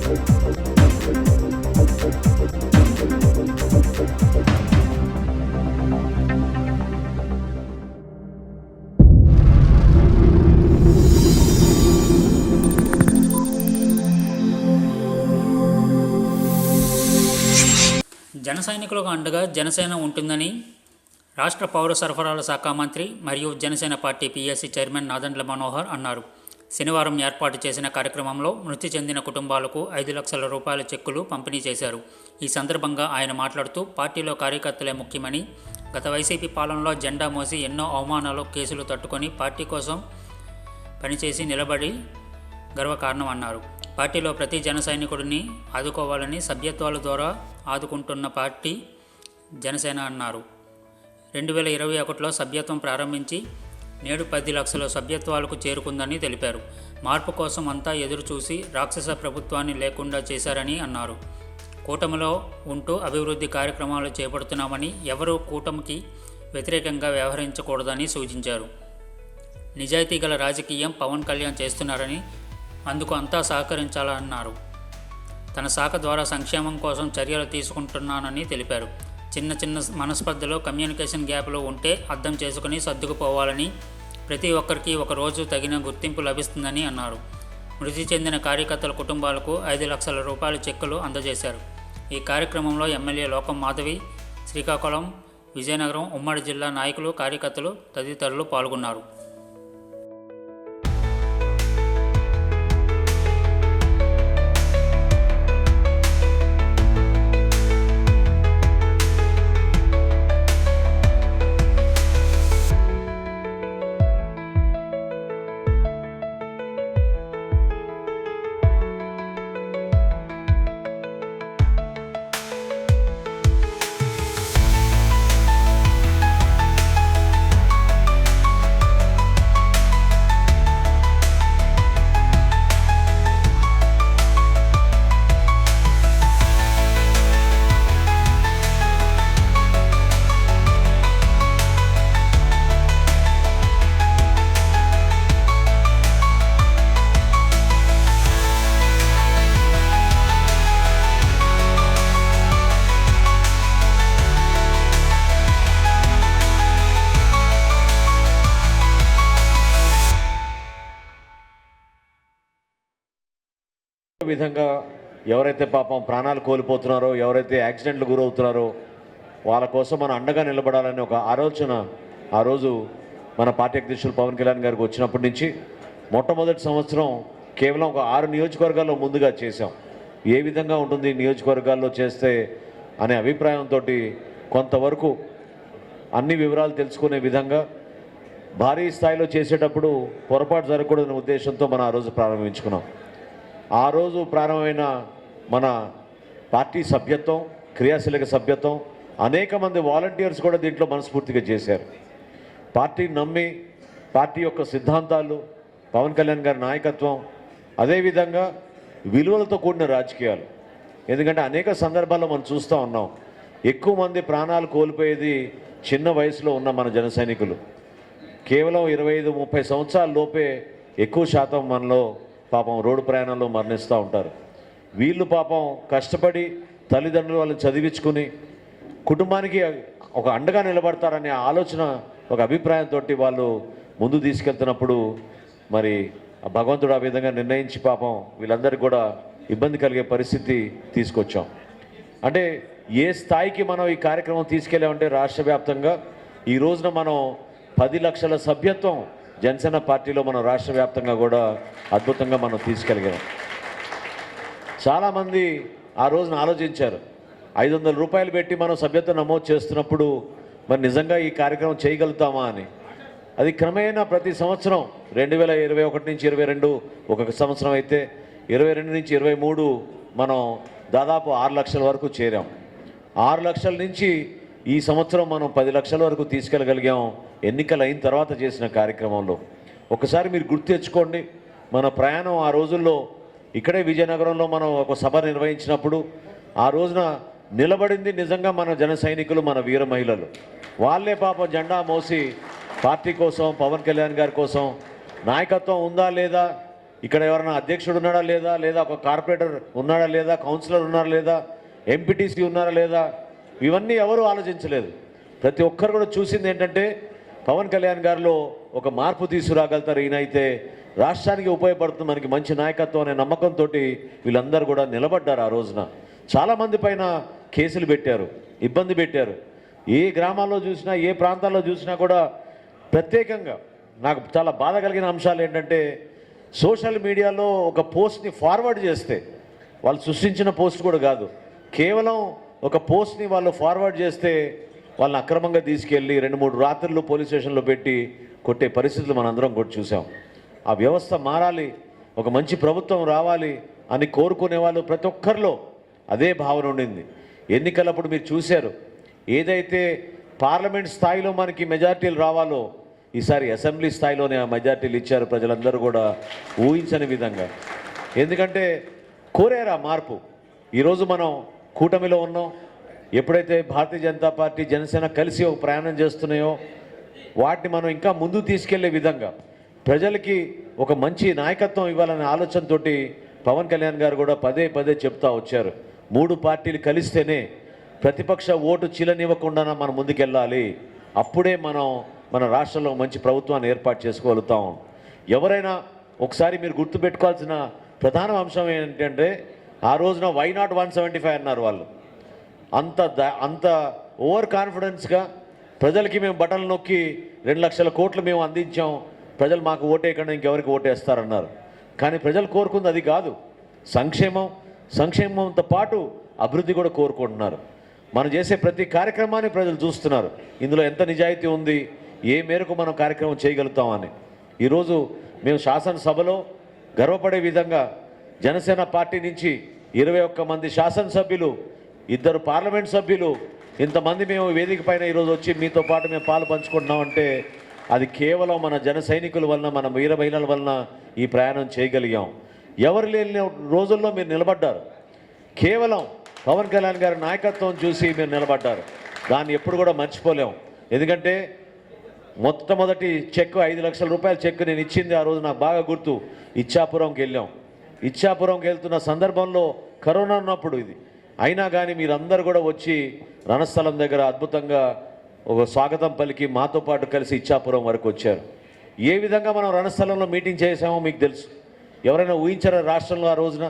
జన సైనికులకు అండగా జనసేన ఉంటుందని రాష్ట్ర పౌర సరఫరాల శాఖ మంత్రి మరియు Janasena party PSC chairman Nadendla Manohar అన్నారు. శనివారం ఏర్పాటు చేసిన కార్యక్రమంలో మృతి చెందిన కుటుంబాలకు 5 లక్షల రూపాయల చెక్కులు పంపిణీ చేశారు. ఈ సందర్భంగా ఆయన మాట్లాడుతూ పార్టీలో కార్యకర్తలే ముఖ్యమని, గత వైసీపీ పాలనలో జెండా మోసి ఎన్నో అవమానాలు, కేసులు తట్టుకొని పార్టీ కోసం పనిచేసి నిలబడి గర్వకారణం అన్నారు. పార్టీలో ప్రతి జన సైనికుడిని ఆదుకోవాలని సభ్యత్వాల ద్వారా ఆదుకుంటున్న పార్టీ జనసేన అన్నారు. 2021లో సభ్యత్వం ప్రారంభించి నేడు 10 లక్షల సభ్యత్వాలకు చేరుకుందని తెలిపారు. మార్పు కోసం అంతా ఎదురు చూసి రాక్షస ప్రభుత్వాన్ని లేకుండా చేశారని అన్నారు. కూటమిలో ఉంటూ అభివృద్ధి కార్యక్రమాలు చేపడుతున్నామని, ఎవరూ కూటమికి వ్యతిరేకంగా వ్యవహరించకూడదని సూచించారు. నిజాయితీ గల రాజకీయం పవన్ కళ్యాణ్ చేస్తున్నారని, అందుకు అంతా సహకరించాలన్నారు. తన శాఖ ద్వారా సంక్షేమం కోసం చర్యలు తీసుకుంటున్నానని తెలిపారు. చిన్న చిన్న మనస్పర్ధలో కమ్యూనికేషన్ గ్యాప్లు ఉంటే అర్థం చేసుకుని సర్దుకుపోవాలని, ప్రతి ఒక్కరికి ఒకరోజు తగిన గుర్తింపు లభిస్తుందని అన్నారు. మృతి చెందిన కార్యకర్తల కుటుంబాలకు 5 లక్షల రూపాయల చెక్కులు అందజేశారు. ఈ కార్యక్రమంలో ఎమ్మెల్యే లోకం మాధవి, శ్రీకాకుళం, విజయనగరం ఉమ్మడి జిల్లా నాయకులు, కార్యకర్తలు తదితరులు పాల్గొన్నారు. విధంగా ఎవరైతే పాపం ప్రాణాలు కోల్పోతున్నారో, ఎవరైతే యాక్సిడెంట్లు గురవుతున్నారో వాళ్ళ కోసం మనం అండగా నిలబడాలని ఒక ఆలోచన ఆ రోజు మన పార్టీ అధ్యక్షులు పవన్ కళ్యాణ్ గారికి వచ్చినప్పటి నుంచి మొట్టమొదటి సంవత్సరం కేవలం ఒక 6 నియోజకవర్గాల్లో ముందుగా చేశాం. ఏ విధంగా ఉంటుంది నియోజకవర్గాల్లో చేస్తే అనే అభిప్రాయంతో కొంతవరకు అన్ని వివరాలు తెలుసుకునే విధంగా భారీ స్థాయిలో చేసేటప్పుడు పొరపాటు జరగకూడదనే ఉద్దేశంతో మనం ఆ రోజు ప్రారంభించుకున్నాం. ఆ రోజు ప్రారంభమైన మన పార్టీ సభ్యత్వం, క్రియాశీలక సభ్యత్వం, అనేక మంది వాలంటీర్స్ కూడా దీంట్లో మనస్ఫూర్తిగా చేశారు. పార్టీని నమ్మి, పార్టీ యొక్క సిద్ధాంతాలు, పవన్ కళ్యాణ్ గారి నాయకత్వం, అదేవిధంగా విలువలతో కూడిన రాజకీయాలు. ఎందుకంటే అనేక సందర్భాల్లో మనం చూస్తూ ఉన్నాం, ఎక్కువ మంది ప్రాణాలు కోల్పోయేది చిన్న వయసులో ఉన్న మన జన సైనికులు. కేవలం 25-30 సంవత్సరాల లోపే ఎక్కువ శాతం మనలో పాపం రోడ్డు ప్రయాణంలో మరణిస్తూ ఉంటారు. వీళ్ళు పాపం కష్టపడి తల్లిదండ్రులు వాళ్ళని చదివించుకుని కుటుంబానికి ఒక అండగా నిలబడతారనే ఆలోచన, ఒక అభిప్రాయంతో వాళ్ళు ముందు తీసుకెళ్తున్నప్పుడు మరి భగవంతుడు ఆ విధంగా నిర్ణయించి పాపం వీళ్ళందరికీ కూడా ఇబ్బంది కలిగే పరిస్థితి తీసుకొచ్చాం. అంటే ఏ స్థాయికి మనం ఈ కార్యక్రమం తీసుకెళ్ళామంటే రాష్ట్ర వ్యాప్తంగా ఈ రోజున మనం 10 లక్షల సభ్యత్వం జనసేన పార్టీలో మనం రాష్ట్ర వ్యాప్తంగా కూడా అద్భుతంగా మనం తీసుకెళ్ళగలం. చాలామంది ఆ రోజున ఆలోచించారు, 500 రూపాయలు పెట్టి మనం సభ్యత్వం నమోదు చేస్తున్నప్పుడు మరి నిజంగా ఈ కార్యక్రమం చేయగలుగుతామా అని. అది క్రమేణా ప్రతి సంవత్సరం 2021 నుంచి 22 ఒక సంవత్సరం అయితే 22 నుంచి 23 మనం దాదాపు 6 లక్షల వరకు చేరాం. 6 లక్షల నుంచి ఈ సంవత్సరం మనం 10 లక్షల వరకు తీసుకెళ్ళగలిగాం. ఎన్నికలు అయిన తర్వాత చేసిన కార్యక్రమంలో ఒకసారి మీరు గుర్తు తెచ్చుకోండి. మన ప్రయాణం ఆ రోజుల్లో ఇక్కడే విజయనగరంలో మనం ఒక సభ నిర్వహించినప్పుడు ఆ రోజున నిలబడింది నిజంగా మన జన సైనికులు, మన వీర మహిళలు. వాళ్ళే పాపం జెండా మోసి పార్టీ కోసం, పవన్ కళ్యాణ్ గారి కోసం నాయకత్వం ఉందా లేదా, ఇక్కడ ఎవరైనా అధ్యక్షుడు ఉన్నాడా లేదా, లేదా ఒక కార్పొరేటర్ ఉన్నాడా లేదా, కౌన్సిలర్ ఉన్నారా లేదా, ఎంపీటీసీ ఉన్నారా లేదా, ఇవన్నీ ఎవరు ఆలోచించలేదు. ప్రతి ఒక్కరు కూడా చూసింది ఏంటంటే పవన్ కళ్యాణ్ గారిలో ఒక మార్పు తీసుకురాగలుగుతారు. ఈయన అయితే రాష్ట్రానికి ఉపయోగపడుతుంది, మనకి మంచి నాయకత్వం అనే నమ్మకంతో వీళ్ళందరూ కూడా నిలబడ్డారు. ఆ రోజున చాలామంది పైన కేసులు పెట్టారు, ఇబ్బంది పెట్టారు. ఏ గ్రామాల్లో చూసినా, ఏ ప్రాంతాల్లో చూసినా కూడా ప్రత్యేకంగా నాకు చాలా బాధ కలిగిన అంశాలు ఏంటంటే సోషల్ మీడియాలో ఒక పోస్ట్ని ఫార్వర్డ్ చేస్తే, వాళ్ళు సృష్టించిన పోస్ట్ కూడా కాదు, కేవలం ఒక పోస్ట్ని వాళ్ళు ఫార్వర్డ్ చేస్తే వాళ్ళని అక్రమంగా తీసుకెళ్ళి 2-3 రాత్రులు పోలీస్ స్టేషన్లో పెట్టి కొట్టే పరిస్థితులు మనందరం కూడా చూసాం. ఆ వ్యవస్థ మారాలి, ఒక మంచి ప్రభుత్వం రావాలి అని కోరుకునే వాళ్ళు ప్రతి ఒక్కరిలో అదే భావన ఉండింది. ఎన్నికలప్పుడు మీరు చూశారు, ఏదైతే పార్లమెంట్ స్థాయిలో మనకి మెజార్టీలు రావాలో ఈసారి అసెంబ్లీ స్థాయిలోనే ఆ మెజార్టీలు ఇచ్చారు ప్రజలందరూ కూడా ఊహించని విధంగా. ఎందుకంటే కోరారు ఆ మార్పు. ఈరోజు మనం కూటమిలో ఉన్నాం. ఎప్పుడైతే భారతీయ జనతా పార్టీ, జనసేన కలిసి ఒక ప్రయాణం చేస్తున్నాయో వాటిని మనం ఇంకా ముందుకు తీసుకెళ్లే విధంగా ప్రజలకి ఒక మంచి నాయకత్వం ఇవ్వాలనే ఆలోచనతోటి పవన్ కళ్యాణ్ గారు కూడా పదే పదే చెప్తా వచ్చారు. 3 పార్టీలు కలిస్తేనే ప్రతిపక్ష ఓటు చీలనివ్వకుండా మనం ముందుకెళ్ళాలి. అప్పుడే మనం మన రాష్ట్రంలో మంచి ప్రభుత్వాన్ని ఏర్పాటు చేసుకోగలుగుతాం. ఎవరైనా ఒకసారి మీరు గుర్తుపెట్టుకోవాల్సిన ప్రధాన అంశం ఏంటంటే ఆ రోజున వై నాట్ 175 అన్నారు వాళ్ళు. అంత ఓవర్ కాన్ఫిడెన్స్గా ప్రజలకి మేము బటన్లు నొక్కి 2 లక్షల కోట్లు మేము అందించాం, ప్రజలు మాకు ఓటేయకుండా ఇంకెవరికి ఓటేస్తారన్నారు. కానీ ప్రజలు కోరుకుంది అది కాదు. సంక్షేమంతో పాటు అభివృద్ధి కూడా కోరుకుంటున్నారు. మనం చేసే ప్రతి కార్యక్రమాన్ని ప్రజలు చూస్తున్నారు, ఇందులో ఎంత నిజాయితీ ఉంది, ఏ మేరకు మనం కార్యక్రమం చేయగలుగుతామని. ఈరోజు మేము శాసనసభలో గర్వపడే విధంగా జనసేన పార్టీ నుంచి 21 మంది శాసనసభ్యులు, 2 పార్లమెంట్ సభ్యులు, ఇంతమంది మేము వేదిక పైన ఈరోజు వచ్చి మీతో పాటు మేము పాలు పంచుకుంటున్నామంటే అది కేవలం మన జన సైనికుల వలన, మన వీర మహిళల వలన ఈ ప్రయాణం చేయగలిగాం. ఎవరు లేని రోజుల్లో మీరు నిలబడ్డారు. కేవలం పవన్ కళ్యాణ్ గారి నాయకత్వం చూసి మీరు నిలబడ్డారు. దాన్ని ఎప్పుడు కూడా మర్చిపోలేం. ఎందుకంటే మొట్టమొదటి చెక్ 5 లక్షల రూపాయల చెక్ నేను ఇచ్చింది ఆ రోజు నాకు బాగా గుర్తు. ఇచ్చాపురంకి వెళ్ళాం. ఇచ్చాపురంకి వెళ్తున్న సందర్భంలో కరోనా ఉన్నప్పుడు ఇది అయినా కానీ మీరందరూ కూడా వచ్చి రణస్థలం దగ్గర అద్భుతంగా ఒక స్వాగతం పలికి మాతో పాటు కలిసి ఇచ్చాపురం వరకు వచ్చారు. ఏ విధంగా మనం రణస్థలంలో మీటింగ్ చేసామో మీకు తెలుసు. ఎవరైనా ఊహించారా రాష్ట్రంలో ఆ రోజున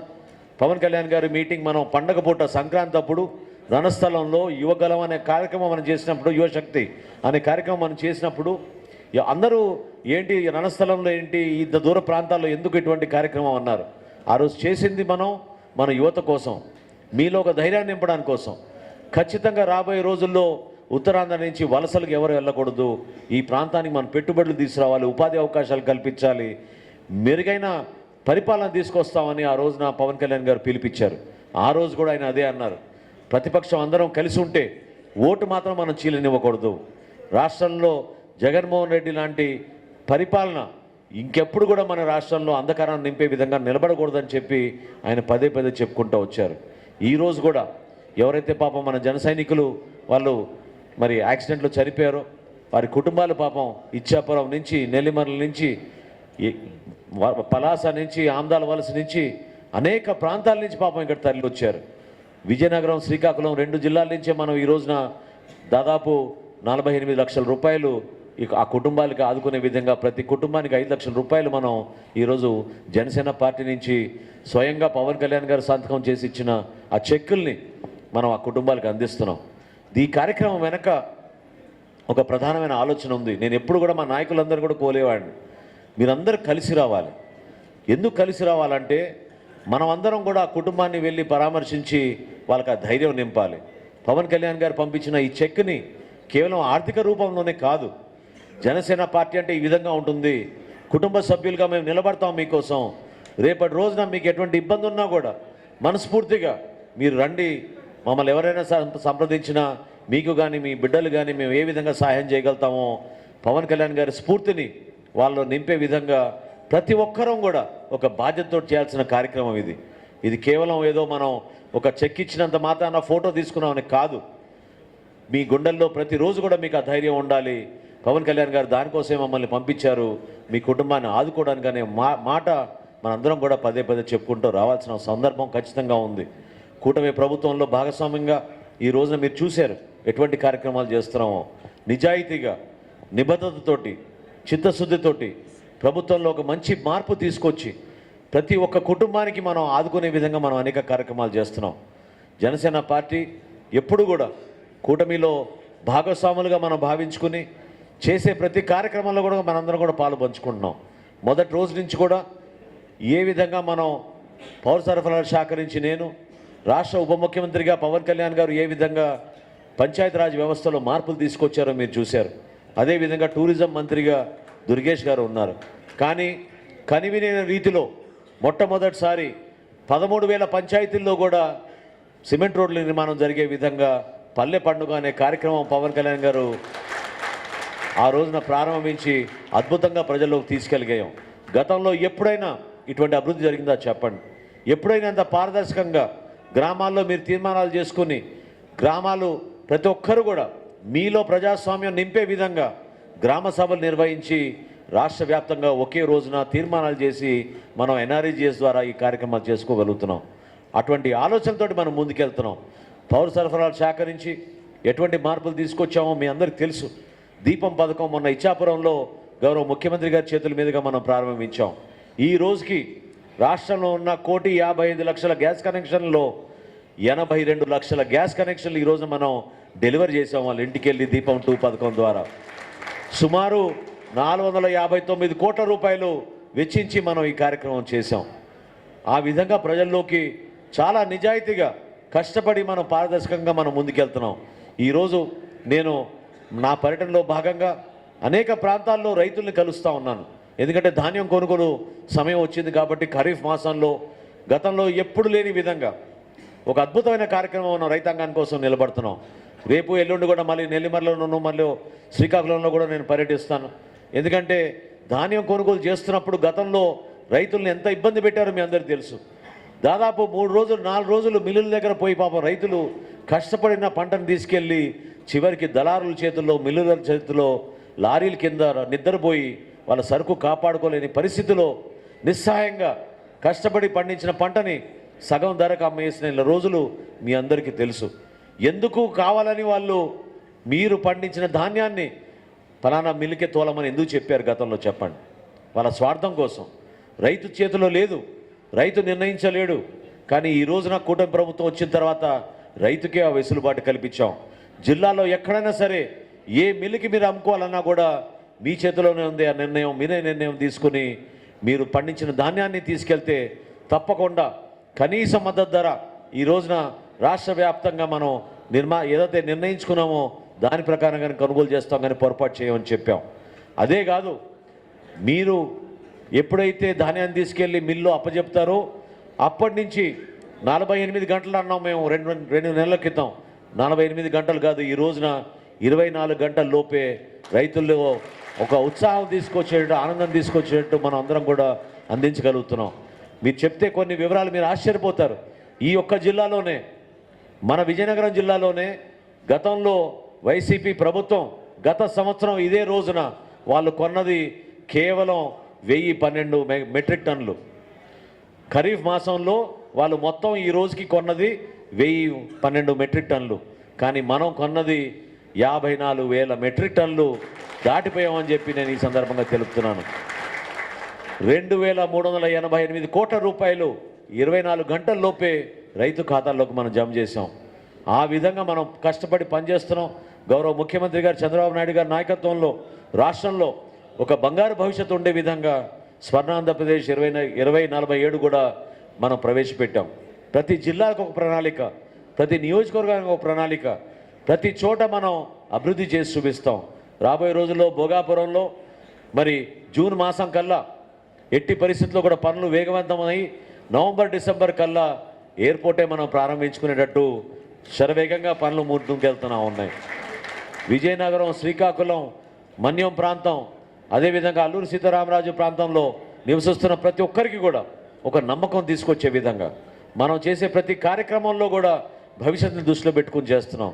పవన్ కళ్యాణ్ గారి మీటింగ్? మనం పండగ పూట సంక్రాంతి అప్పుడు రణస్థలంలో యువగలం అనే కార్యక్రమం మనం చేసినప్పుడు, యువశక్తి అనే కార్యక్రమం మనం చేసినప్పుడు అందరూ ఏంటి రణస్థలంలో ఏంటి ఇంత దూర ప్రాంతాల్లో ఎందుకు ఇటువంటి కార్యక్రమం అన్నారు. ఆ రోజు చేసింది మన యువత కోసం, మీలో ఒక ధైర్యాన్ని నింపడానికి కోసం. ఖచ్చితంగా రాబోయే రోజుల్లో ఉత్తరాంధ్ర నుంచి వలసలకు ఎవరు వెళ్ళకూడదు, ఈ ప్రాంతానికి మనం పెట్టుబడులు తీసుకురావాలి, ఉపాధి అవకాశాలు కల్పించాలి, మెరుగైన పరిపాలన తీసుకొస్తామని ఆ రోజున పవన్ కళ్యాణ్ గారు పిలిపించారు. ఆ రోజు కూడా ఆయన అదే అన్నారు. ప్రతిపక్షం అందరం కలిసి ఉంటే ఓటు మాత్రం మనం చీలనివ్వకూడదు. రాష్ట్రంలో జగన్మోహన్ రెడ్డి లాంటి పరిపాలన ఇంకెప్పుడు కూడా మన రాష్ట్రంలో అంధకారాన్ని నింపే విధంగా నిలబడకూడదని చెప్పి ఆయన పదే పదే చెప్పుకుంటూ వచ్చారు. ఈరోజు కూడా ఎవరైతే పాపం మన జన సైనికులు వాళ్ళు మరి యాక్సిడెంట్లో చనిపోయారో వారి కుటుంబాలు పాపం ఇచ్చాపురం నుంచి, నెల్లిమర్ల నుంచి, పలాస నుంచి, ఆమ్దాల వలస నుంచి, అనేక ప్రాంతాల నుంచి పాపం ఇక్కడ తరలి వచ్చారు. విజయనగరం, శ్రీకాకుళం 2 జిల్లాల నుంచే మనం ఈ రోజున దాదాపు 48 లక్షల రూపాయలు ఆ కుటుంబాలకి ఆదుకునే విధంగా ప్రతి కుటుంబానికి 5 లక్షల రూపాయలు మనం ఈరోజు జనసేన పార్టీ నుంచి స్వయంగా పవన్ కళ్యాణ్ గారు సంతకం చేసి ఇచ్చిన ఆ చెక్కుల్ని మనం ఆ కుటుంబాలకు అందిస్తున్నాం. ఈ కార్యక్రమం వెనక ఒక ప్రధానమైన ఆలోచన ఉంది. నేను ఎప్పుడు కూడా మా నాయకులందరూ కూడా కోలేవాడిని, మీరందరూ కలిసి రావాలి. ఎందుకు కలిసి రావాలంటే మనం అందరం కూడా ఆ కుటుంబాన్ని వెళ్ళి పరామర్శించి వాళ్ళకి ఆ ధైర్యం నింపాలి. పవన్ కళ్యాణ్ గారు పంపించిన ఈ చెక్ని కేవలం ఆర్థిక రూపంలోనే కాదు, జనసేన పార్టీ అంటే ఈ విధంగా ఉంటుంది, కుటుంబ సభ్యులుగా మేము నిలబడతాం మీకోసం, రేపటి రోజున మీకు ఎటువంటి ఇబ్బంది ఉన్నా కూడా మనస్ఫూర్తిగా మీరు రండి, మమ్మల్ని ఎవరైనా సంప్రదించినా మీకు కానీ మీ బిడ్డలు కానీ మేము ఏ విధంగా సహాయం చేయగలుగుతామో పవన్ కళ్యాణ్ గారి స్ఫూర్తిని వాళ్ళు నింపే విధంగా ప్రతి ఒక్కరూ కూడా ఒక బాధ్యతతో చేయాల్సిన కార్యక్రమం ఇది. ఇది కేవలం ఏదో మనం ఒక చెక్ ఇచ్చినంత మాత్రాన ఫోటో తీసుకున్నామని కాదు. మీ గుండెల్లో ప్రతిరోజు కూడా మీకు ఆ ధైర్యం ఉండాలి. పవన్ కళ్యాణ్ గారు దానికోసమే మమ్మల్ని పంపించారు, మీ కుటుంబాన్ని ఆదుకోవడానికి అనే మాట మనందరం కూడా పదే పదే చెప్పుకుంటూ రావాల్సిన సందర్భం ఖచ్చితంగా ఉంది. కూటమి ప్రభుత్వంలో భాగస్వామ్యంగా ఈ రోజున మీరు చూశారు ఎటువంటి కార్యక్రమాలు చేస్తున్నామో. నిజాయితీగా, నిబద్ధతతోటి, చిత్తశుద్ధితోటి ప్రభుత్వంలో ఒక మంచి మార్పు తీసుకొచ్చి ప్రతి ఒక్క కుటుంబానికి మనం ఆదుకునే విధంగా మనం అనేక కార్యక్రమాలు చేస్తున్నాం. జనసేన పార్టీ ఎప్పుడు కూడా కూటమిలో భాగస్వాములుగా మనం భావించుకుని చేసే ప్రతి కార్యక్రమంలో కూడా మనందరం కూడా పాలు పంచుకుంటున్నాం. మొదటి రోజు నుంచి కూడా ఏ విధంగా మనం పౌర సరఫరాల శాఖ నుంచి నేను, రాష్ట్ర ఉప ముఖ్యమంత్రిగా పవన్ కళ్యాణ్ గారు ఏ విధంగా పంచాయతీరాజ్ వ్యవస్థలో మార్పులు తీసుకొచ్చారో మీరు చూశారు. అదేవిధంగా టూరిజం మంత్రిగా దుర్గేష్ గారు ఉన్నారు. కానీ కనివిని రీతిలో మొట్టమొదటిసారి 13,000 పంచాయతీల్లో కూడా సిమెంట్ రోడ్ల నిర్మాణం జరిగే విధంగా పల్లె పండుగ అనే కార్యక్రమం పవన్ కళ్యాణ్ గారు ఆ రోజున ప్రారంభించి అద్భుతంగా ప్రజల్లోకి తీసుకెళ్ళగాం. గతంలో ఎప్పుడైనా ఇటువంటి అభివృద్ధి జరిగిందా చెప్పండి? ఎప్పుడైనా అంత పారదర్శకంగా గ్రామాల్లో మీరు తీర్మానాలు చేసుకుని గ్రామాలు ప్రతి ఒక్కరు కూడా మీలో ప్రజాస్వామ్యం నింపే విధంగా గ్రామ సభలు నిర్వహించి రాష్ట్ర వ్యాప్తంగా ఒకే రోజున తీర్మానాలు చేసి మనం ఎన్ఆర్ఈజీఎస్ ద్వారా ఈ కార్యక్రమాలు చేసుకోగలుగుతున్నాం. అటువంటి ఆలోచనతోటి మనం ముందుకెళ్తున్నాం. పౌర సరఫరాల శాఖ నుంచి ఎటువంటి మార్పులు తీసుకొచ్చామో మీ అందరికీ తెలుసు. దీపం పథకం మొన్న ఇచ్చాపురంలో గౌరవ ముఖ్యమంత్రి గారి చేతుల మీదుగా మనం ప్రారంభించాం. ఈ రోజుకి రాష్ట్రంలో ఉన్న 1,55,00,000 గ్యాస్ కనెక్షన్లో 82 లక్షల గ్యాస్ కనెక్షన్లు ఈరోజు మనం డెలివరీ చేసాం వాళ్ళ ఇంటికి వెళ్ళి దీపం 2 పథకం ద్వారా. సుమారు 459 కోట్ల రూపాయలు వెచ్చించి మనం ఈ కార్యక్రమం చేశాం. ఆ విధంగా ప్రజల్లోకి చాలా నిజాయితీగా కష్టపడి మనం పారదర్శకంగా మనం ముందుకెళ్తున్నాం. ఈరోజు నేను నా పర్యటనలో భాగంగా అనేక ప్రాంతాల్లో రైతుల్ని కలుస్తూ ఉన్నాను. ఎందుకంటే ధాన్యం కొనుగోలు సమయం వచ్చింది కాబట్టి ఖరీఫ్ మాసంలో గతంలో ఎప్పుడు లేని విధంగా ఒక అద్భుతమైన కార్యక్రమం మనం రైతాంగాని కోసం నిలబడుతున్నాం. రేపు ఎల్లుండి కూడా మళ్ళీ నెల్లిమర్లలోనూ మళ్ళీ శ్రీకాకుళంలో కూడా నేను పర్యటిస్తాను. ఎందుకంటే ధాన్యం కొనుగోలు చేస్తున్నప్పుడు గతంలో రైతుల్ని ఎంత ఇబ్బంది పెట్టారో మీ అందరికీ తెలుసు. దాదాపు 3 రోజులు 4 రోజులు మిల్లుల దగ్గర పోయి పాపం రైతులు కష్టపడిన పంటను తీసుకెళ్ళి చివరికి దళారుల చేతుల్లో, మిల్లుల చేతుల్లో, లారీల కింద నిద్రపోయి వాళ్ళ సరుకు కాపాడుకోలేని పరిస్థితిలో నిస్సహాయంగా కష్టపడి పండించిన పంటని సగం ధరకు అమ్మేసిన రోజులు మీ అందరికీ తెలుసు. ఎందుకు కావాలని వాళ్ళు మీరు పండించిన ధాన్యాన్ని ఫలానా మిల్లుకే తోలమని ఎందుకు చెప్పారు గతంలో చెప్పండి? వాళ్ళ స్వార్థం కోసం. రైతు చేతిలో లేదు, రైతు నిర్ణయించలేడు. కానీ ఈ రోజున కూటమి ప్రభుత్వం వచ్చిన తర్వాత రైతుకే ఆ వెసులుబాటు కల్పించాం. జిల్లాలో ఎక్కడైనా సరే ఏ మిల్లుకి మీరు అమ్ముకోవాలన్నా కూడా మీ చేతిలోనే ఉంది ఆ నిర్ణయం. మీరే నిర్ణయం తీసుకుని మీరు పండించిన ధాన్యాన్ని తీసుకెళ్తే తప్పకుండా కనీస మద్దతు ధర ఈ రోజున రాష్ట్ర వ్యాప్తంగా మనం ఏదైతే నిర్ణయించుకున్నామో దాని ప్రకారంగానే కొనుగోలు చేస్తాం, కానీ పొరపాటు చేయమని చెప్పాం. అదే కాదు, మీరు ఎప్పుడైతే ధాన్యాన్ని తీసుకెళ్ళి మిల్లు అప్పచెప్తారో అప్పటి నుంచి 48 గంటలు అన్నాం మేము 2 నెలల క్రితం. 48 గంటలు కాదు, ఈ రోజున 24 గంటల లోపే రైతుల్లో ఒక ఉత్సాహం తీసుకొచ్చేటట్టు, ఆనందం తీసుకొచ్చేటట్టు మనం అందరం కూడా అందించగలుగుతున్నాం. మీరు చెప్తే కొన్ని వివరాలు మీరు ఆశ్చర్యపోతారు. ఈ ఒక్క జిల్లాలోనే, మన విజయనగరం జిల్లాలోనే గతంలో వైసీపీ ప్రభుత్వం గత సంవత్సరం ఇదే రోజున వాళ్ళు కొన్నది కేవలం 1012 మెట్రిక్ టన్నులు. ఖరీఫ్ మాసంలో వాళ్ళు మొత్తం ఈ రోజుకి కొన్నది 1012 మెట్రిక్ టన్నులు. కానీ మనం కొన్నది 54,000 మెట్రిక్ టన్నులు దాటిపోయామని చెప్పి నేను ఈ సందర్భంగా తెలుపుతున్నాను. 2,388 కోట్ల రూపాయలు 24 గంటల లోపే రైతు ఖాతాల్లోకి మనం జమ చేసాం. ఆ విధంగా మనం కష్టపడి పనిచేస్తున్నాం. గౌరవ ముఖ్యమంత్రి గారు చంద్రబాబు నాయుడు గారి నాయకత్వంలో రాష్ట్రంలో ఒక బంగారు భవిష్యత్తు ఉండే విధంగా స్వర్ణాంధ్రప్రదేశ్ 2047 కూడా మనం ప్రవేశపెట్టాం. ప్రతి జిల్లాకు ఒక ప్రణాళిక, ప్రతి నియోజకవర్గానికి ఒక ప్రణాళిక, ప్రతి చోట మనం అభివృద్ధి చేసి చూపిస్తాం. రాబోయే రోజుల్లో భోగాపురంలో మరి జూన్ మాసం కల్లా ఎట్టి పరిస్థితుల్లో కూడా పనులు వేగవంతమై నవంబర్ డిసెంబర్ కల్లా ఎయిర్పోర్టే మనం ప్రారంభించుకునేటట్టు శరవేగంగా పనులు ముందుకెళ్తూనే ఉన్నాయి. విజయనగరం, శ్రీకాకుళం, మన్యం ప్రాంతం, అదేవిధంగా అల్లూరు సీతారామరాజు ప్రాంతంలో నివసిస్తున్న ప్రతి ఒక్కరికి కూడా ఒక నమ్మకం తీసుకొచ్చే విధంగా మనం చేసే ప్రతి కార్యక్రమంలో కూడా భవిష్యత్తుని దృష్టిలో పెట్టుకుని చేస్తున్నాం.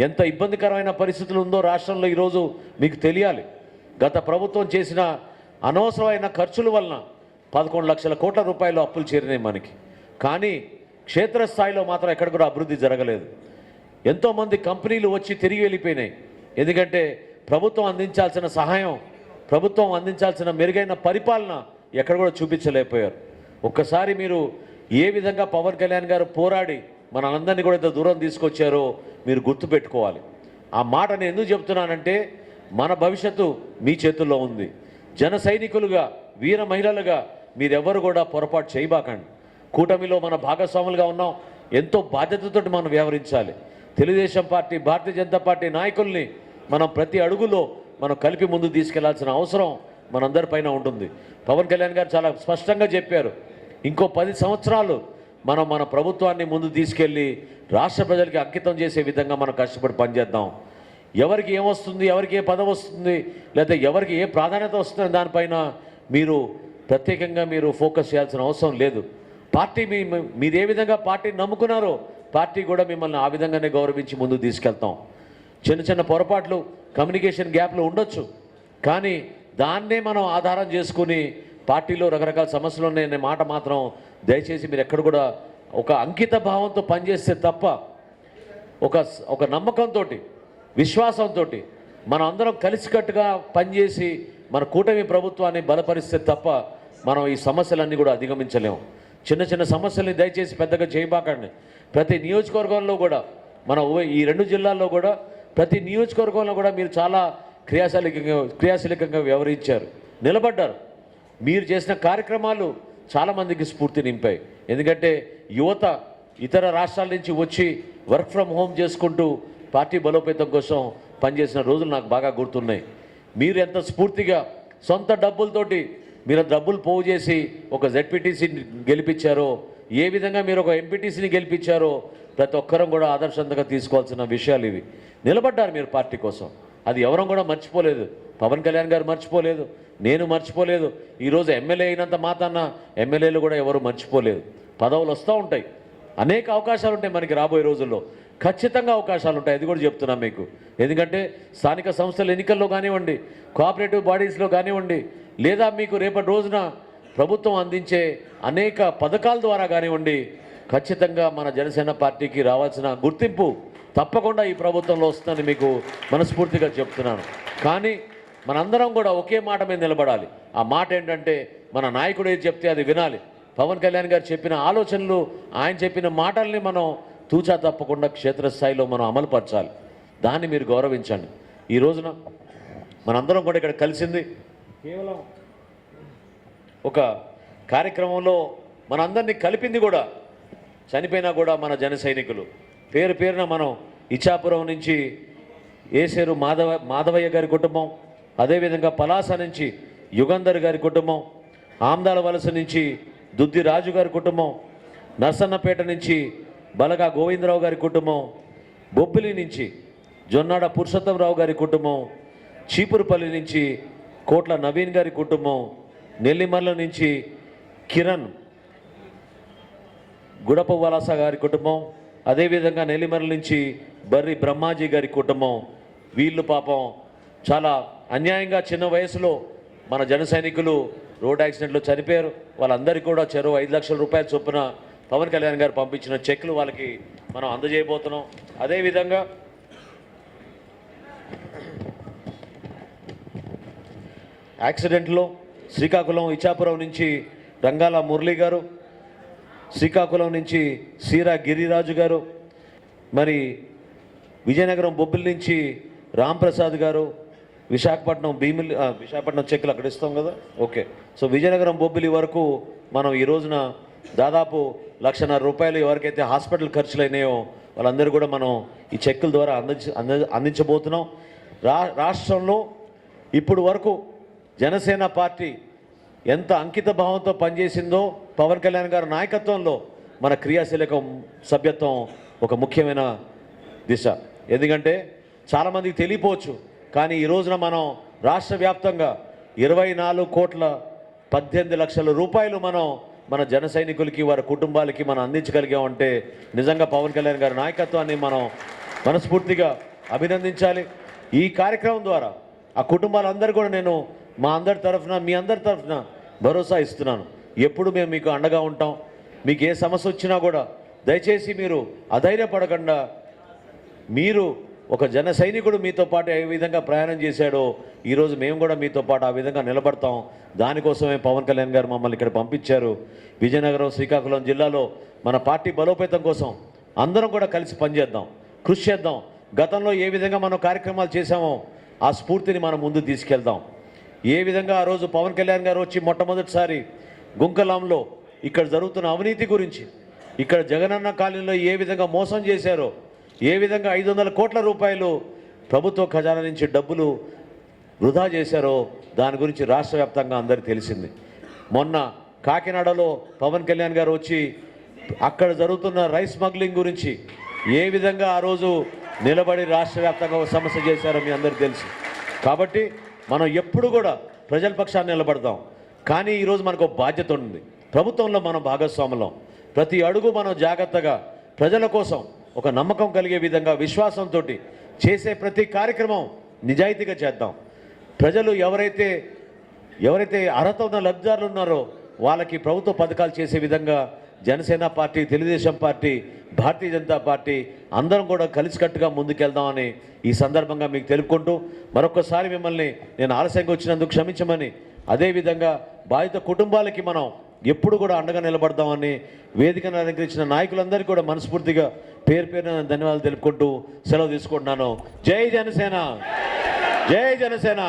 ఎంత ఇబ్బందికరమైన పరిస్థితులు ఉందో రాష్ట్రంలో ఈరోజు మీకు తెలియాలి. గత ప్రభుత్వం చేసిన అనవసరమైన ఖర్చుల వలన 11 లక్షల కోట్ల రూపాయలు అప్పులు చేరినాయి మనకి. కానీ క్షేత్రస్థాయిలో మాత్రం ఎక్కడ కూడా అభివృద్ధి జరగలేదు. ఎంతోమంది కంపెనీలు వచ్చి తిరిగి వెళ్ళిపోయినాయి. ఎందుకంటే ప్రభుత్వం అందించాల్సిన సహాయం, ప్రభుత్వం అందించాల్సిన మెరుగైన పరిపాలన ఎక్కడ కూడా చూపించలేకపోయారు. ఒక్కసారి మీరు ఏ విధంగా పవన్ కళ్యాణ్ గారు పోరాడి మనందరినీ కూడా ఇంత దూరం తీసుకొచ్చారో మీరు గుర్తుపెట్టుకోవాలి. ఆ మాట నేను ఎందుకు చెప్తున్నానంటే మన భవిష్యత్తు మీ చేతుల్లో ఉంది. జన సైనికులుగా, వీర మహిళలుగా మీరెవరు కూడా పొరపాటు చేయబాకండి. కూటమిలో మన భాగస్వాములుగా ఉన్నాం. ఎంతో బాధ్యతతో మనం వ్యవహరించాలి. తెలుగుదేశం పార్టీ, భారతీయ జనతా పార్టీ నాయకుల్ని మనం ప్రతి అడుగులో మనం కలిపి ముందు తీసుకెళ్లాల్సిన అవసరం మనందరిపైన ఉంటుంది. పవన్ కళ్యాణ్ గారు చాలా స్పష్టంగా చెప్పారు, ఇంకో 10 సంవత్సరాలు మనం మన ప్రభుత్వాన్ని ముందు తీసుకెళ్ళి రాష్ట్ర ప్రజలకి అంకితం చేసే విధంగా మనం కష్టపడి పనిచేద్దాం. ఎవరికి ఏమొస్తుంది, ఎవరికి ఏ పదవి వస్తుంది, లేదా ఎవరికి ఏ ప్రాధాన్యత వస్తుంది దానిపైన మీరు ప్రత్యేకంగా మీరు ఫోకస్ చేయాల్సిన అవసరం లేదు. పార్టీ మీరు ఏ విధంగా పార్టీని నమ్ముకున్నారో పార్టీ కూడా మిమ్మల్ని ఆ విధంగానే గౌరవించి ముందుకు తీసుకెళ్తాం. చిన్న చిన్న పొరపాట్లు, కమ్యూనికేషన్ గ్యాప్లు ఉండొచ్చు, కానీ దాన్నే మనం ఆధారం చేసుకుని పార్టీలో రకరకాల సమస్యలు ఉన్నాయనే మాట మాత్రం దయచేసి మీరు ఎక్కడ కూడా ఒక అంకిత భావంతో పనిచేస్తే తప్ప, ఒక నమ్మకంతో, విశ్వాసంతో మనం అందరం కలిసికట్టుగా పనిచేసి మన కూటమి ప్రభుత్వాన్ని బలపరిస్తే తప్ప మనం ఈ సమస్యలన్నీ కూడా అధిగమించలేము. చిన్న చిన్న సమస్యల్ని దయచేసి పెద్దగా చేయబాకండి. ప్రతి నియోజకవర్గంలో కూడా ఈ 2 జిల్లాల్లో కూడా ప్రతి నియోజకవర్గంలో కూడా మీరు చాలా క్రియాశీలకంగా వ్యవహరించారు, నిలబడ్డారు. మీరు చేసిన కార్యక్రమాలు చాలామందికి స్ఫూర్తి నింపాయి. ఎందుకంటే యువత ఇతర రాష్ట్రాల నుంచి వచ్చి వర్క్ ఫ్రమ్ హోమ్ చేసుకుంటూ పార్టీ బలోపేతం కోసం పనిచేసిన రోజులు నాకు బాగా గుర్తున్నాయి. మీరు ఎంత స్ఫూర్తిగా సొంత డబ్బులతోటి మీరు డబ్బులు పోగు చేసి ఒక జెడ్పీటీసీని గెలిపించారో, ఏ విధంగా మీరు ఒక ఎంపీటీసీని గెలిపించారో ప్రతి ఒక్కరం కూడా ఆదర్శంగా తీసుకోవాల్సిన విషయాలు ఇవి. నిలబడ్డారు మీరు పార్టీ కోసం, అది ఎవరం కూడా మర్చిపోలేదు. పవన్ కళ్యాణ్ గారు మర్చిపోలేదు, నేను మర్చిపోలేదు. ఈరోజు ఎమ్మెల్యే అయినంత మాత్రాన ఎమ్మెల్యేలు కూడా ఎవరు మర్చిపోలేదు. పదవులు వస్తూ ఉంటాయి, అనేక అవకాశాలు ఉంటాయి మనకి రాబోయే రోజుల్లో, ఖచ్చితంగా అవకాశాలు ఉంటాయి, అది కూడా చెప్తున్నాం మీకు. ఎందుకంటే స్థానిక సంస్థల ఎన్నికల్లో కానివ్వండి, కోఆపరేటివ్ బాడీస్లో కానివ్వండి, లేదా మీకు రేపటి రోజున ప్రభుత్వం అందించే అనేక పథకాల ద్వారా కానివ్వండి, ఖచ్చితంగా మన జనసేన పార్టీకి రావాల్సిన గుర్తింపు తప్పకుండా ఈ ప్రభుత్వంలో వస్తుందని మీకు మనస్ఫూర్తిగా చెప్తున్నాను. కానీ మనందరం కూడా ఒకే మాట మీద నిలబడాలి. ఆ మాట ఏంటంటే మన నాయకుడు ఏది చెప్తే అది వినాలి. పవన్ కళ్యాణ్ గారు చెప్పిన ఆలోచనలు, ఆయన చెప్పిన మాటల్ని మనం తూచా తప్పకుండా క్షేత్రస్థాయిలో మనం అమలుపరచాలి. దాన్ని మీరు గౌరవించండి. ఈ రోజున మనందరం కూడా ఇక్కడ కలిసింది కేవలం ఒక కార్యక్రమంలో మనందరినీ కలిపింది కూడా, చనిపోయినా కూడా మన జన సైనికులు పేరు పేరున మనం ఇచ్చాపురం నుంచి ఏసేరు మాధవయ్య గారి కుటుంబం, అదేవిధంగా పలాస నుంచి యుగంధర్ గారి కుటుంబం, ఆమ్దాల వలస నుంచి దుద్ది రాజు గారి కుటుంబం, నర్సన్నపేట నుంచి బలగా గోవిందరావు గారి కుటుంబం, బొబ్బిలి నుంచి జొన్నాడ పురుషోత్తమరావు గారి కుటుంబం, చీపురుపల్లి నుంచి కోట్ల నవీన్ గారి కుటుంబం, నెల్లిమర్ల నుంచి కిరణ్ గుడప వలస గారి కుటుంబం, అదేవిధంగా నెల్లిమర్ల నుంచి బర్రి బ్రహ్మాజీ గారి కుటుంబం. వీళ్ళు పాపం చాలా అన్యాయంగా చిన్న వయసులో మన జన సైనికులు రోడ్ యాక్సిడెంట్లో చనిపోయారు. వాళ్ళందరికీ కూడా చెరో 5 లక్షల రూపాయల చొప్పున పవన్ కళ్యాణ్ గారు పంపించిన చెక్లు వాళ్ళకి మనం అందజేయబోతున్నాం. అదేవిధంగా యాక్సిడెంట్లో శ్రీకాకుళం ఇచ్చాపురం నుంచి రంగాల మురళి గారు, శ్రీకాకుళం నుంచి సీరా గిరిరాజు గారు, విజయనగరం బొబ్బిలి నుంచి రాంప్రసాద్ గారు, విశాఖపట్నం చెక్కులు అక్కడ ఇస్తాం కదా, ఓకే. సో విజయనగరం బొబ్బిలి వరకు మనం ఈ రోజున దాదాపు 1,50,000 రూపాయలు ఎవరికైతే హాస్పిటల్ ఖర్చులు అయినాయో వాళ్ళందరూ కూడా మనం ఈ చెక్కుల ద్వారా అందించబోతున్నాం. రాష్ట్రంలో ఇప్పుడు వరకు జనసేన పార్టీ ఎంత అంకిత భావంతో పనిచేసిందో, పవన్ కళ్యాణ్ గారి నాయకత్వంలో మన క్రియాశీలకం సభ్యత్వం ఒక ముఖ్యమైన దిశ. ఎందుకంటే చాలామందికి తెలియపోవచ్చు, కానీ ఈ రోజున మనం రాష్ట్ర వ్యాప్తంగా 24,18,00,000 రూపాయలు మనం మన జన సైనికులకి, వారి కుటుంబాలకి మనం అందించగలిగామంటే నిజంగా పవన్ కళ్యాణ్ గారి నాయకత్వాన్ని మనం మనస్ఫూర్తిగా అభినందించాలి. ఈ కార్యక్రమం ద్వారా ఆ కుటుంబాలందరూ కూడా నేను మా అందరి తరఫున, మీ అందరి తరఫున భరోసా ఇస్తున్నాను. ఎప్పుడు మేము మీకు అండగా ఉంటాం. మీకు ఏ సమస్య వచ్చినా కూడా దయచేసి మీరు అధైర్యపడకుండా, మీరు ఒక జన సైనికుడు మీతో పాటు ఏ విధంగా ప్రయాణం చేశాడో ఈరోజు మేము కూడా మీతో పాటు ఆ విధంగా నిలబడతాం. దానికోసమే పవన్ కళ్యాణ్ గారు మమ్మల్ని ఇక్కడ పంపించారు. విజయనగరం, శ్రీకాకుళం జిల్లాలో మన పార్టీ బలోపేతం కోసం అందరం కూడా కలిసి పనిచేద్దాం, కృషి చేద్దాం. గతంలో ఏ విధంగా మనం కార్యక్రమాలు చేశామో ఆ స్ఫూర్తిని మనం ముందు తీసుకెళ్దాం. ఏ విధంగా ఆ రోజు పవన్ కళ్యాణ్ గారు వచ్చి మొట్టమొదటిసారి గుంకలాంలో ఇక్కడ జరుగుతున్న అవినీతి గురించి, ఇక్కడ జగనన్న కాలనీలో ఏ విధంగా మోసం చేశారో, ఏ విధంగా 500 కోట్ల రూపాయలు ప్రభుత్వ ఖజానా నుంచి డబ్బులు వృధా చేశారో దాని గురించి రాష్ట్ర వ్యాప్తంగా అందరికీ తెలిసింది. మొన్న కాకినాడలో పవన్ కళ్యాణ్ గారు వచ్చి అక్కడ జరుగుతున్న రైస్ స్మగ్లింగ్ గురించి ఏ విధంగా ఆ రోజు నిలబడి రాష్ట్ర వ్యాప్తంగా ఒక సమస్య చేశారో మీ అందరికీ తెలుసు. కాబట్టి మనం ఎప్పుడు కూడా ప్రజల పక్షాన్ని నిలబడతాం. కానీ ఈరోజు మనకు ఒక బాధ్యత ఉంది. ప్రభుత్వంలో మనం భాగస్వాములం. ప్రతి అడుగు మనం జాగ్రత్తగా ప్రజల కోసం ఒక నమ్మకం కలిగే విధంగా విశ్వాసంతో చేసే ప్రతి కార్యక్రమం నిజాయితీగా చేద్దాం. ప్రజలు ఎవరైతే అర్హత ఉన్న లబ్ధిదారులు ఉన్నారో వాళ్ళకి ప్రభుత్వ పథకాలు చేసే విధంగా Janasena party, Telugu Desam party, Bharatiya Janata party అందరం కూడా కలిసికట్టుగా ముందుకెళ్దామని ఈ సందర్భంగా మీకు తెలుపుకుంటూ మరొకసారి మిమ్మల్ని నేను ఆలస్యంగా వచ్చినందుకు క్షమించమని, అదేవిధంగా బాధిత కుటుంబాలకి మనం ఎప్పుడు కూడా అండగా నిలబడదామని వేదికను అలంకరించిన నాయకులందరికీ కూడా మనస్ఫూర్తిగా పేరు పేరున ధన్యవాదాలు తెలుపుకుంటూ సెలవు తీసుకుంటున్నాను. జై జనసేన, జై జనసేన.